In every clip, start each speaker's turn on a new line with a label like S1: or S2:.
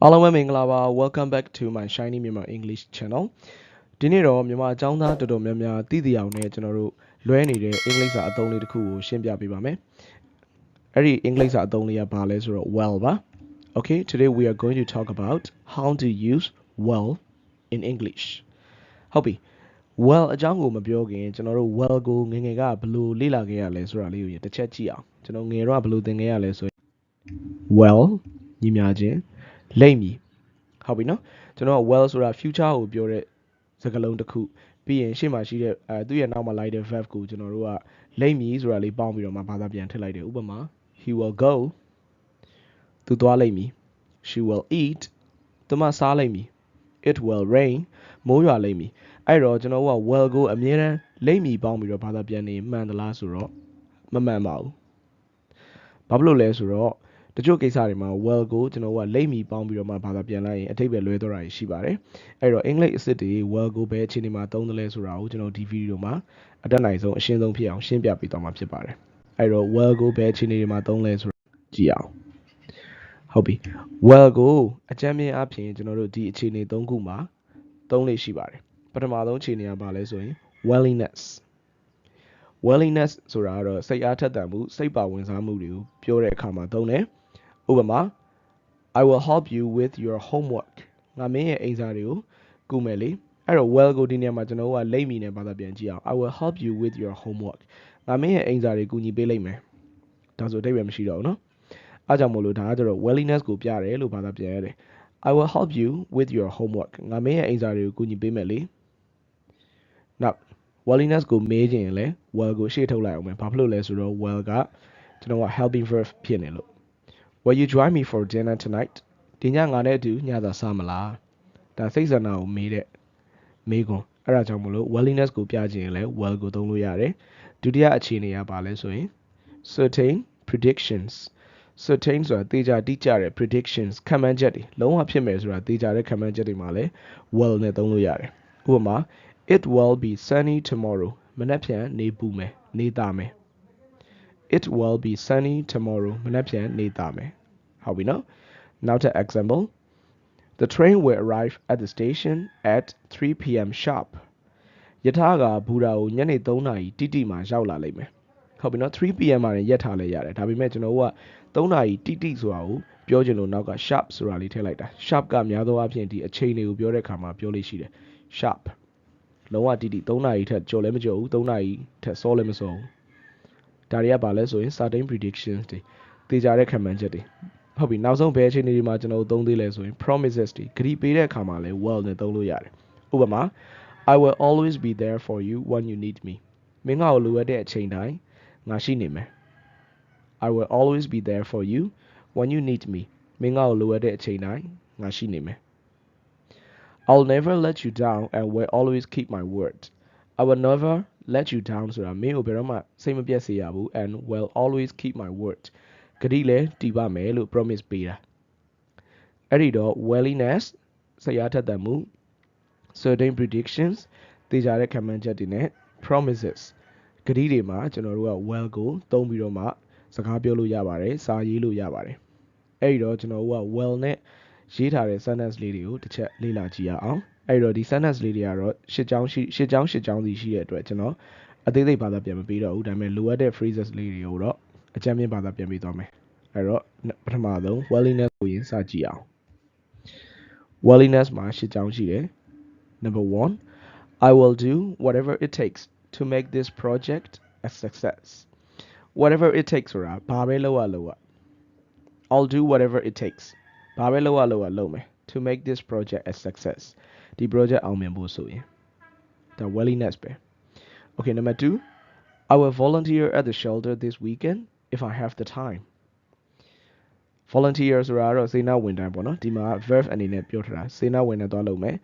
S1: Hello, Minglawa. Welcome back to my Shiny Myanmar English channel. ဒီနေ့တော့မြန်မာအကြောင်းသားတော်တော်များများသိသိအောင်နဲ့ကျွန်တော်တို့လွဲနေတဲ့အင်္ဂလိပ်စာအသုံးလေးတစ်ခုကိုရှင်းပြပေးပါမယ်။အဲ့ဒီအင်္ဂလိပ်စာအသုံးလေးကဘာလဲဆိုတော့ well ပါ Okay, today we are going to talk about how to use well in English. ဟုတ်ပြီ well အကြောင်းကိုမပြောခင်ကျွန်တော်တို့ well ကိုငယ်ငယ်ကဘယ်လိုလေ့လာခဲ့ရလဲဆိုတာလေးကိုတစ်ချက်ကြည့်အောင်ကျွန်တော်ငယ်တော့ဘယ်လိုသင်ခဲ့ရလဲဆိုရင် well ညီမချင်းလိမ့်မည်ဟုတ်ပြီနော်ကျွန်တော် well ဆိုတာ future ကိုပြောတဲ့စကားလုံးတစ်ခုပြီးရင်ရှေ့မှာရှိတဲ့သူ့ရဲ့နောက်မှာလိုက်တဲ့ verb ကိုကျွန်တော်တို့ကလိမ့်မည်ဆိုတာလေးပေါင်းပြီးတော့မှဘာသာပြန်ထည့်လိုက်တယ်ဥပမာ he will go သူသွားလိမ့်မည် she will eat သူမစားလိမ့်မည် it will rain မိုးရွာလိမ့်မည်အဲ့တော့ကျွန်တော်က well ကိုအမြဲတမ်းလိမ့်မည်ပေါင်းပြီးတော့ဘာသာပြန်နေမှန်သလားဆိုတော့မမှန်ပါဘူးဘာဖြစ်လို့လဲဆိုတော့တချို့ကိစ္စတွေမှာ well ကိုကျွန်တော်ကလိမ့်မီပေါင်းပြီးတော့မှဘာသာပြန်လိုက်ရင်အထိပ္ပယ်လွဲသွားတာရှိပါတယ်အဲ့တော့အင်္ဂလိပ်အစစ်တွေ well ကိုဘယ်အခြေအနေမှာသုံးသလဲဆိုတာကိုကျွန်တော်ဒီဗီဒီယိုမှာအတက်နိုင်ဆုံးအရှင်းဆုံးဖြစ်အောင်ရှင်းပြပေးသွားမှာဖြစ်ပါတယ်အဲ့တော့ well ကိုဘယ်အခြေအနေတွေမှာသုံးလဲဆိုတာကြည့်အောင်ဟုတ်ပြီ well ကိုအကြမ်းမြင်အဖြစ်ကျွန်တော်တို့ဒီအခြေအနေ၃ခုမှာသုံးလေရှိပါတယ်ပထမဆုံးအခြေအနေကဘာလဲဆိုရင် willingness ဆိုတာကတော့စိတ်အားထက်သန်မှုစိတ်ပါဝင်စားမှုတွေကိုပြောတဲ့အခါမှာသုံးတယ်ဥပမာ I will help you with your homework ငါမင်းရဲ့အိမ်စာတွေကိုကူမယ်လေအဲ့တော့ well ကိုဒီနေရာမှာကျွန်တော်ကလိမ့်မီနဲ့ဘာသာပြန်ကြည့်အောင် I will help you with your homework ငါမင်းရဲ့အိမ်စာတွေကူညီပေးလိုက်မယ်ဒါဆိုအဓိပ္ပာယ်မရှိတော့ဘူးเนาะအားကြောင့်မို့လို့ဒါကကျတော့ willingness ကိုပြတယ်လို့ဘာသာပြန်ရတယ် I will help you with your homework ငါမင်းရဲ့အိမ်စာတွေကိုကူညီပေးမယ်လေ now willingness ကိုမေးခြင်းရင်လည်း well ကိုရှေ့ထုတ်လိုက်အောင်မယ်ဘာဖြစ်လို့လဲဆိုတော့ well ကကျွန်တော်က helping verb ဖြစ်နေလို့ Will you join me for dinner tonight ဒီညငါနဲ့အတူညသာစားမလားဒါစိတ်ဆန္ဒကိုမေးတဲ့မေးခွန်းအဲ့ဒါကြောင့်မလို့ willingness ကိုပြခြင်းရင်လည်း well ကိုသုံးလို့ရတယ်ဒုတိယအခြေအနေကဘာလဲဆိုရင် certain predictions certain ဆိုတာသေချာတိကျတဲ့ predictions ခန့်မှန်းချက်တွေလုံးဝဖြစ်မယ်ဆိုတာသေချာတဲ့ခန့်မှန်းချက်တွေမှာလည်း well နဲ့သုံးလို့ရတယ်ဥပမာ It will be sunny tomorrow မနက်ဖြန်နေပူမယ်နေသားမယ် It will be sunny tomorrow မနက်ဖြန်နေသားမယ်ဟုတ်ပြီနော်နောက်ထပ် example The train will arrive at the station at 3 p.m. sharp ယထာကဘူရာကိုညနေ3နာရီတိတိမှာရောက်လာလိမ့်မယ်ဟုတ်ပြီနော်3 p.m. မှာရက်ထားလဲရတယ်ဒါပေမဲ့ကျွန်တော်က3နာရီတိတိဆိုတာကိုပြောချင်လို့နောက်က sharp ဆိုတာလေးထည့်လိုက်တာ sharp ကများသောအားဖြင့်ဒီအချိန်တွေကိုပြောတဲ့အခါမှာပြောလို့ရှိတယ် sharp လုံးဝတိတိ3နာရီထက်ကြော်လည်းမကြော်ဘူး3နာရီထက်စောလည်းမစောဘူးဒါတွေကဘာလဲဆိုရင် certain predictions တွေသေချာတဲ့ခန့်မှန်းချက်တွေဟုတ်ပြီနောက်ဆုံးဘယ်အခြေအနေတွေမှာကျွန်တော်သုံးသေးလဲဆိုရင် promises တွေဂရီပေးတဲ့အခါမှာလည်း well နဲ့သုံးလို့ရတယ်ဥပမာ I will always be there for you when you need me မင်းငါ့ကိုလိုအပ်တဲ့အချိန်တိုင်းငါရှိနေမယ် I will always be there for you when you need me မင်းငါ့ကိုလိုအပ်တဲ့အချိန်တိုင်းငါရှိနေမယ် I'll never let you down and will always keep my word I will never let you down ဆိုတာမင်းကိုဘယ်တော့မှစိတ်မပြတ်စေရဘူး and will always keep my word ဂတိလည်းတည်ပါမယ်လို့ promise ပေးတာအဲ့ဒီတော့ willingness စိတ်အားထက်သန်မှု certain predictions သေချာတဲ့ခန့်မှန်းချက်တွေနဲ့ promises ဂတိတွေမှာကျွန်တော်တို့က well ကိုသုံးပြီးတော့မှစကားပြောလို့ရပါတယ်စာရေးလို့ရပါတယ်အဲ့ဒီတော့ကျွန်တော်တို့က well နဲ့ရေးထားတဲ့ sentence လေးတွေကိုတစ်ချက်လေ့လာကြည့်ရအောင်အဲ့တော့ဒီ sentence လေးတွေကတော့ရှစ်ကြောင်းစီရှိတဲ့အတွက်ကျွန်တော်အသေးစိတ်ဘာသာပြန်မပေးတော့ဘူးဒါပေမဲ့လိုအပ်တဲ့ phrases လေးတွေကိုတော့အကြမ်းမြင်ဘာသာပြန်ပေးသွားမယ်အဲ့တော့ပထမဆုံး willingness ကိုရင်စကြည့်အောင် willingness မှာရှစ်ကြောင်းရှိတယ် number 1 I will do whatever it takes to make this project a success whatever it takes ဆိုတာဘာပဲလုပ်ရ I'll do whatever it takes ဘာပဲလုပ်ရလုပ်မယ် to make this project a success ဒီ project အောင်မြင်ဖို့ဆိုရင်ဒါ willingness ပဲ okay number 2 I will volunteer at the shelter this weekend if I have the time volunteer ဆိုတာကတော့စေနာဝန်ထမ်းပေါ့နော်ဒီမှာ verb အနေနဲ့ပြောထားတာစေနာဝန်ထမ်းသွားလုပ်မယ်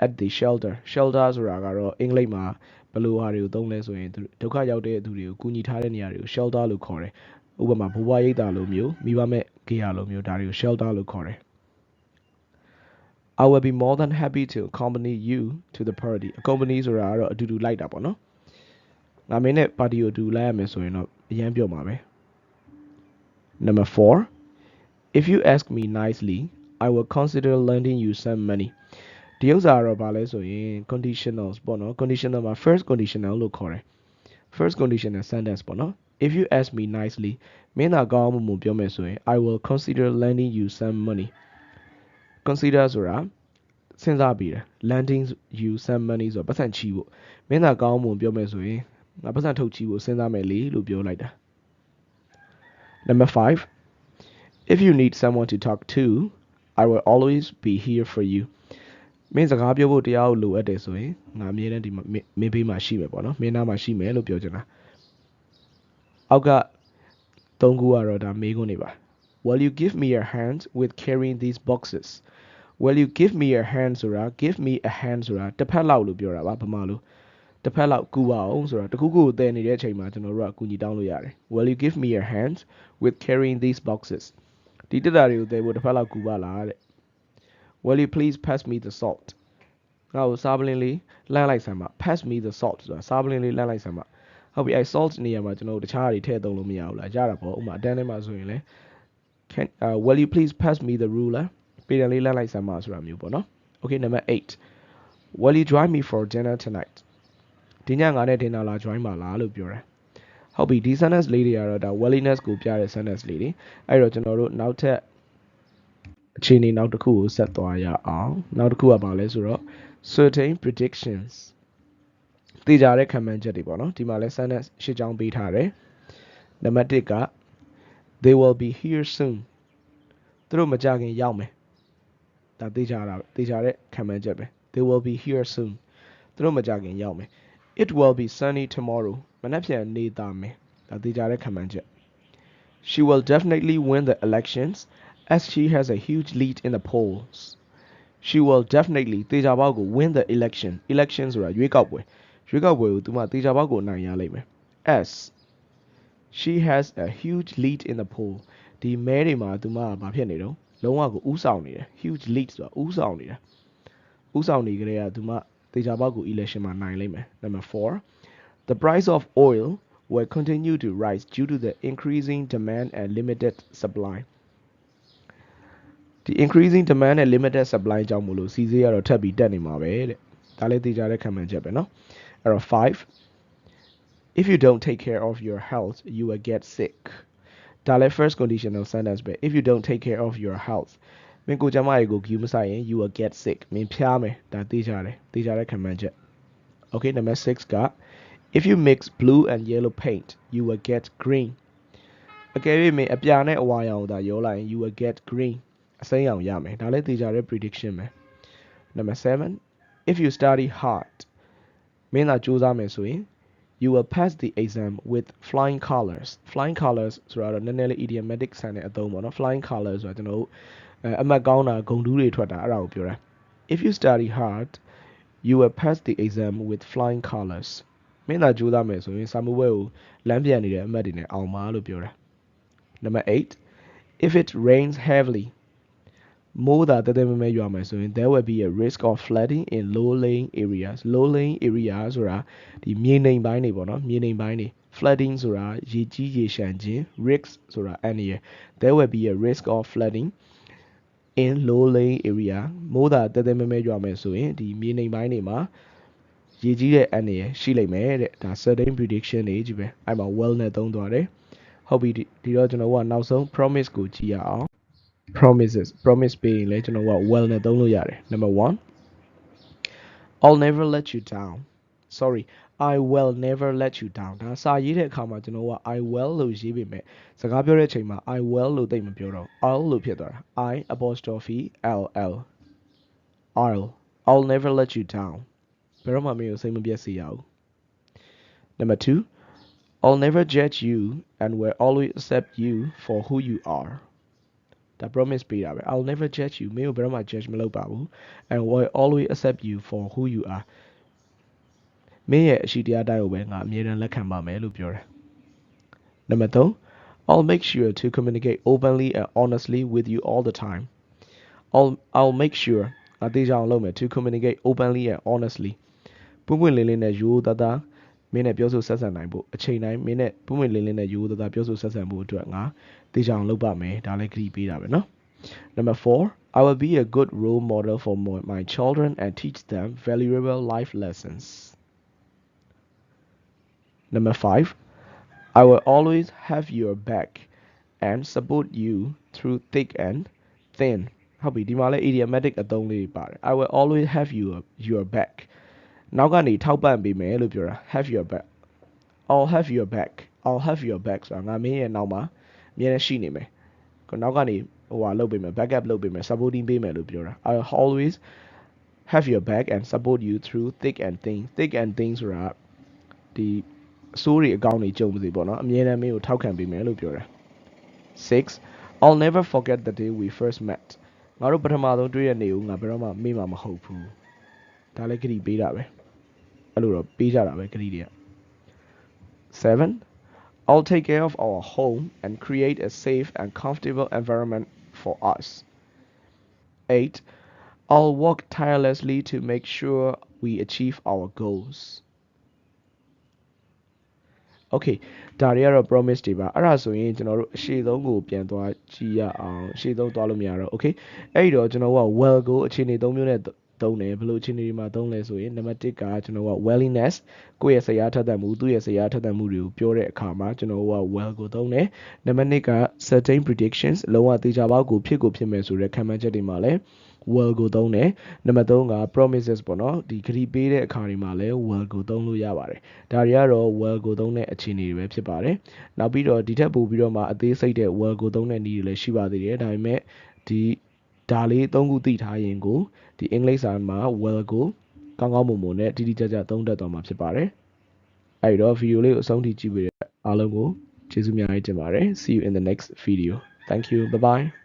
S1: at the shelter ဆိုတာကတော့အင်္ဂလိပ်မှာဘယ်လိုဟာတွေကိုသုံးလဲဆိုရင်ဒုက္ခရောက်တဲ့သူတွေကိုကူညီထားတဲ့နေရာတွေကို shelter လို့ခေါ်တယ်ဥပမာဘိုးဘွားရိပ်သာလိုမျိုးမိဘမဲ့ကေယာလိုမျိုးဒါတွေကို shelter လို့ခေါ်တယ် I will be more than happy to accompany you to the party accompany ဆိုတာကတော့အတူတူလိုက်တာပေါ့နော်ငါမင်းနဲ့ပါတီကိုအတူလိုက်ရမယ်ဆိုရင်တော့အရန်ပြောမှာပဲ number 4 If you ask me nicely I will consider lending you some money ဒီဥစ္စာကတော့ဗာလဲဆိုရင် conditionals ပေါ့နော် conditional မှာ first conditional လို့ခေါ်တယ် first conditional sentence ပေါ့နော် if you ask me nicely မင်းသာကောင်းမှုမှုပြောမယ်ဆိုရင် I will consider lending you some money consider ဆိုတာစဉ်းစားပြီးတယ် lending you some money ဆိုတော့ပတ်စံချီဖို့မင်းသာကောင်းမှုပြောမယ်ဆိုရင်ငါပတ်စံထုတ်ချီဖို့စဉ်းစားမယ်လေလို့ပြောလိုက်တာ number 5 if you need someone to talk to I will always be here for you မင်းစကားပြောဖို့တရားကိုလိုအပ်တယ်ဆိုရင်ငါအမြဲတမ်းဒီမှာမင်းဘေးမှာရှိမယ်ပေါ့နော်မင်းနားမှာရှိမယ်လို့ပြောချင်တာအောက်က၃ခုကတော့ဒါမေးခွန်းတွေပါ Will you give me your hand with carrying these boxes Will you give me your hand ဆိုတာ give me a hand ဆိုတာတစ်ဖက်လောက်လို့ပြောတာပါဗမာလိုတစ်ဖက်လောက်ကူပါအောင်ဆိုတာတခုခုကိုတည်နေတဲ့အချိန်မှာကျွန်တော်တို့ကကူညီတောင်းလို့ရတယ် Will you give me your hand with carrying these boxes ဒီတက်တာတွေကိုတည်ဖို့တစ်ဖက်လောက်ကူပါလားတဲ့ Will you please pass me the salt ငါ့ကိုစားပလင်းလေးလှမ်းလိုက်စမ်းပါ pass me the salt ဆိုတာစားပလင်းလေးလှမ်းလိုက်စမ်းပါဟုတ်ပြီအဲ salt နေရာမှာကျွန်တော်တို့တခြားတွေထည့်သုံးလို့မရဘူးလားရတာပေါ့ဥပမာအတန်းထဲမှာဆိုရင်လေ will you please pass me the ruler ပေတံလေးလှမ်းလိုက်စမ်းပါဆိုတာမျိုးပေါ့နော် okay number 8 will you join me for dinner tonight ဒီညငါနဲ့ dinner လာ join ပါလားလို့ပြောတယ်ဟုတ်ပြီဒီ sentence လေးတွေကတော့ဒါ willingness ကိုပြတဲ့ sentence လေးတွေအဲ့တော့ကျွန်တော်တို့နောက်ထပ်အခြေအနေနောက်တစ်ခုကိုဆက်သွားရအောင်နောက်တစ်ခုကဘာလဲဆိုတော့ certain predictions သိကြတဲ့ခံမှန်းချက်တွေပေါ့နော်ဒီမှာလဲ sentence ရှစ်ချောင်းပေးထားတယ်နံပါတ်1က they will be here soon သူတို့မကြခင်ရောက်မယ်ဒါသိကြတဲ့ခံမှန်းချက်ပဲ they will be here soon သူတို့မကြခင်ရောက်မယ် it will be sunny tomorrow မနက်ဖြန်နေသားမယ်ဒါသိကြတဲ့ခံမှန်းချက် she will definitely win the elections as she has a huge lead in the polls she will definitely သေချာပေါက်ကို win the election ဆိုတာရွေးကောက်ပွဲကိုသူမသေချာပေါက်ကိုအနိုင်ရလိမ့်မယ် as she has a huge lead in the poll ဒီမဲတွေမှာသူမကဘာဖြစ်နေတော့လုံးဝကိုဥဆောင်နေတယ် huge lead ဆိုတာဥဆောင်နေတာဥဆောင်နေကြတဲ့ကသူမသေချာပေါက်ကို election မှာနိုင်လိမ့်မယ် number 4 the price of oil will continue to rise due to the increasing demand and limited supply the increasing demand and limited supply ကြောင့်မလို့စီးဈေးကတော့ထပ်ပြီးတက်နေမှာပဲတဲ့ဒါလည်းသိကြတဲ့ခံမှန်းချက်ပဲเนาะအဲ့တော့ 5 if you don't take care of your health you will get sick ဒါလည်း first conditional sentence ပဲ if you don't take care of your health မင်းကိုကျမရေကိုဂရုမစိုက်ရင် you will get sick မင်းဖျားမယ်ဒါသိကြတဲ့ခံမှန်းချက် okay number 6က if you mix blue and yellow paint you will get green အကယ်၍မင်းအပြာနဲ့အဝါရောင်သာရောလိုက်ရင် you will get green အစိမ်းရောင်ရမယ်ဒါလည်းသိကြတဲ့ prediction ပဲ number 7 if you study hard မင်းသာကြိုးစားမယ်ဆိုရင် you will pass the exam with flying colors ဆိုတာတော့နည်းနည်းလေး idiomatic ဆန်တဲ့အသုံးပေါ့နော် flying colors ဆိုတာကျွန်တော်တို့အမှတ်ကောင်းတာဂုဏ်ထူးတွေထွက်တာအဲ့ဒါကိုပြောတာ if you study hard you will pass the exam with flying colors မင်းသာကြိုးစားမယ်ဆိုရင်စာမေးပွဲကိုလမ်းပြန်နေတဲ့အမှတ်တွေနဲ့အောင်ပါလို့ပြောတာ number 8 if it rains heavily မိုးသာတဲတဲမဲမဲရွာမယ်ဆိုရင် there will be a risk of flooding in low-lying areas ဆိုတာဒီမြေနိမ့်ပိုင်းတွေပေါ့နော်မြေနိမ့်ပိုင်းတွေ flooding ဆိုတာရေကြီးရေရှမ်းခြင်း risk ဆိုတာအန္တရာယ် there will be a risk of flooding in low-lying area မိုးသာတဲတဲမဲမဲရွာမယ်ဆိုရင်ဒီမြေနိမ့်ပိုင်းတွေမှာရေကြီးတဲ့အန္တရာယ်ရှိလိမ့်မယ်တဲ့ဒါ certain prediction တွေကြီးပဲအဲ့မှာ well နဲ့သုံးသွားတယ်ဟုတ်ပြီဒီတော့ကျွန်တော်ကနောက်ဆုံး promise ကိုကြည့်ရအောင်promise ပေးရင်လည်းကျွန်တော်က well နဲ့သုံးလို့ရတယ် number 1 I'll never let you down sorry I will never let you down ဒါစာရေးတဲ့အခါမှာကျွန်တော်က I will လို့ရေးပေမဲ့စကားပြောတဲ့အချိန်မှာ I will လို့သိမပြောတော့ I'll လို့ဖြစ်သွားတာ I apostrophe I'll never let you down ဘယ်တော့မှမင်းကိုစိတ်မပြတ်စေရဘူး number 2 I'll never judge you and will always accept you for who you areဒါ promise ပေးတာပဲ I'll never judge you မင်းကိုဘယ်တော့မှ judge မလုပ်ပါဘူး and will always accept you for who you are မင်းရဲ့အရှိတရားတိုင်းကိုပဲငါအမြဲတမ်းလက်ခံပါမယ်လို့ပြောတယ် number 3 I'll make sure to communicate openly and honestly with you all the time I'll make sure ငါသိကြအောင်လုပ်မယ် to communicate openly and honestly ပွင့်ပွင့်လင်းလင်းနဲ့ရိုးသားသားမင်းနဲ့ပြောဆိုဆက်ဆံနိုင်ဖို့အချိန်တိုင်းမင်းနဲ့ပွင့်ပွင့်လင်းလင်းနဲ့ရိုးသားသားပြောဆိုဆက်ဆံဖို့အတွက်ငါသိကြအောင်လုပ်ပါမယ်ဒါလည်းခရီးပေးတာပဲเนาะ Number 4, I will be a good role model for my children and teach them valuable life lessons. Number 5, I will always have your back and support you through thick and thin. ဟုတ်ပြီဒီမှာလဲ idiomatic အသုံးလေးတွေပါတယ် I will always have your back နောက်ကနေထောက်ပံ့ပေးမယ်လို့ပြောတာ have your back I'll have your back ဆိုတာငါမင်းရဲ့နောက်မှာအမြဲတမ်းရှိနေမယ်နောက်ကနေလုပ်ပေးမယ် backup လုပ်ပေးမယ် supporting ပေးမယ်လို့ပြောတာ I'll always have your back and support you through thick and thin ဆိုတာဒီအစိုးတွေအကောင်းတွေကြုံစေပေါ့နော်အမြဲတမ်းမင်းကိုထောက်ခံပေးမယ်လို့ပြောတာ 6 I'll never forget the day we first met ငါတို့ပထမဆုံးတွေ့တဲ့နေ့ကိုငါဘယ်တော့မှမေ့မှာမဟုတ်ဘူးဒါလည်းဂရီပေးတာပဲအဲ့လိုတော့ပေးကြတာပဲဂရီတွေက 7 I'll take care of our home and create a safe and comfortable environment for us 8 I'll work tirelessly to make sure we achieve our goals Okay ဒါတွေကတော့ promise တွေပါအဲ့ဒါဆိုရင်ကျွန်တော်တို့အရှိဆုံးကိုပြန်သွားကြည့်ရအောင်အရှိဆုံးသွားလို့မရတော့ Okay အဲ့တော့ကျွန်တော်က well ကိုအခြေအနေ၃မျိုးနဲ့သုံးတယ်ဘယ်လိုအခြေအနေတွေမှာသုံးလဲဆိုရင်နံပါတ်1ကကျွန်တော်က willingness ကိုယ့်ရဲ့စိတ်အားထက်သန်မှုသူ့ရဲ့စိတ်အားထက်သန်မှုတွေကိုပြောတဲ့အခါမှာကျွန်တော်က well ကိုသုံးတယ်နံပါတ်2က certain predictions လုံးဝသေချာပေါက်ကိုဖြစ်မယ်ဆိုတဲ့ခံမှန်းချက်တွေမှာလည်း well ကိုသုံးတယ်နံပါတ်3က promises ပေါ့နော်ဒီဂရီပေးတဲ့အခါတွေမှာလည်း well ကိုသုံးလို့ရပါတယ်ဒါတွေကတော့ well ကိုသုံးတဲ့အခြေအနေတွေပဲဖြစ်ပါတယ်နောက်ပြီးတော့ဒီထက်ပိုပြီးတော့မှအသေးစိတ်တဲ့ well ကိုသုံးတဲ့နည်းတွေလည်းရှိပါသေးတယ်ဒါပေမဲ့ဒီဒါလေး3ခုသိထားရင်ကိုဒီအင်္ဂလိပ်စာမှာ well ကိုကောင်းကောင်းမွန်မွန်နဲ့တိတိကျကျသုံးတတ်သွားမှာဖြစ်ပါတယ်အဲ့တော့ဗီဒီယိုလေးကိုအဆုံးထိကြည့်ပေးတဲ့အားလုံးကိုကျေးဇူးများတင်ပါတယ် see you in the next video thank you bye bye